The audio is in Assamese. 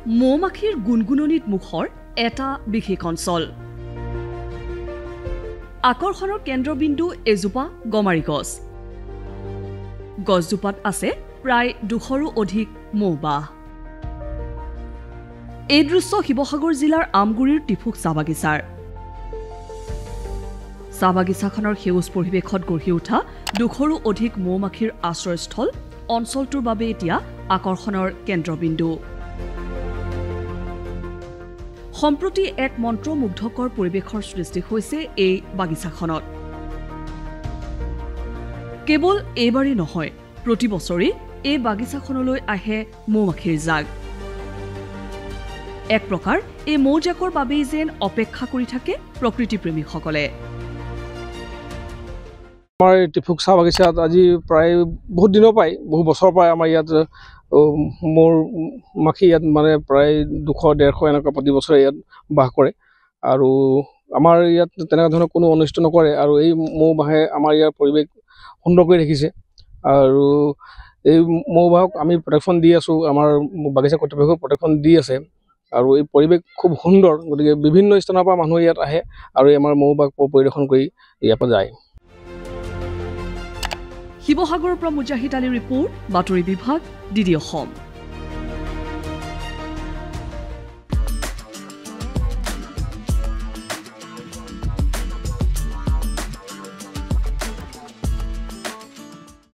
মৌমাখিৰ গুণগুণনিত মুখৰ এটা বিশেষ অঞ্চল। আকৰ্ষণৰ কেন্দ্ৰবিন্দু এজোপা গমাৰি গছ। গছজোপাত আছে প্ৰায় 200ৰো অধিক মৌবাহ। এই দৃশ্য শিৱসাগৰ জিলাৰ আমগুৰিৰ টিফুক চাহ বাগিচাৰ। চাহ বাগিচাখনৰ সেউজ পৰিৱেশত গঢ়ি উঠা 200ৰো অধিক মৌমাখিৰ আশ্ৰয়স্থল অঞ্চলটোৰ বাবে এতিয়া আকৰ্ষণৰ কেন্দ্ৰবিন্দু। সম্প্ৰতি এক মন্ত্ৰমুগ্ধকৰ পৰিৱেশৰ সৃষ্টি হৈছে এই বাগিচাখনত। কেৱল এইবাৰেই নহয়, প্ৰতি বছৰে এই বাগিচাখনলৈ আহে মৌমাখিৰ জাক। এক প্ৰকাৰ এই মৌজাকৰ বাবেই যেন অপেক্ষা কৰি থাকে প্ৰকৃতিপ্ৰেমীসকলে। আমাৰ টিফুক চাহ বাগিচাত আজি প্ৰায় বহুত দিনৰ পৰাই বহু বছৰৰ পৰাই আমাৰ ইয়াত মৌৰ মাখি ইয়াত মানে প্ৰায় 200-150 এনেকুৱা প্ৰতি বছৰে ইয়াত বাস কৰে আৰু আমাৰ ইয়াত তেনেকুৱা ধৰণৰ কোনো অনিষ্ট নকৰে আৰু এই মৌবাহে আমাৰ ইয়াৰ পৰিৱেশ সুন্দৰ কৰি ৰাখিছে আৰু এই মৌবাহক আমি প্ৰটেকশ্যন দি আছোঁ, আমাৰ বাগিচা কৰ্তৃপক্ষই প্ৰটেকশ্যন দি আছে আৰু এই পৰিৱেশ খুব সুন্দৰ। গতিকে বিভিন্ন স্থানৰ পৰা মানুহ ইয়াত আহে আৰু আমাৰ মৌবাহ পৰিদৰ্শন কৰি ইয়াৰ পৰা যায়। শিৱসাগৰৰ পৰা মুজাহিদ আলীৰ ৰিপৰ্ট, বাতৰি বিভাগ, DD অসম।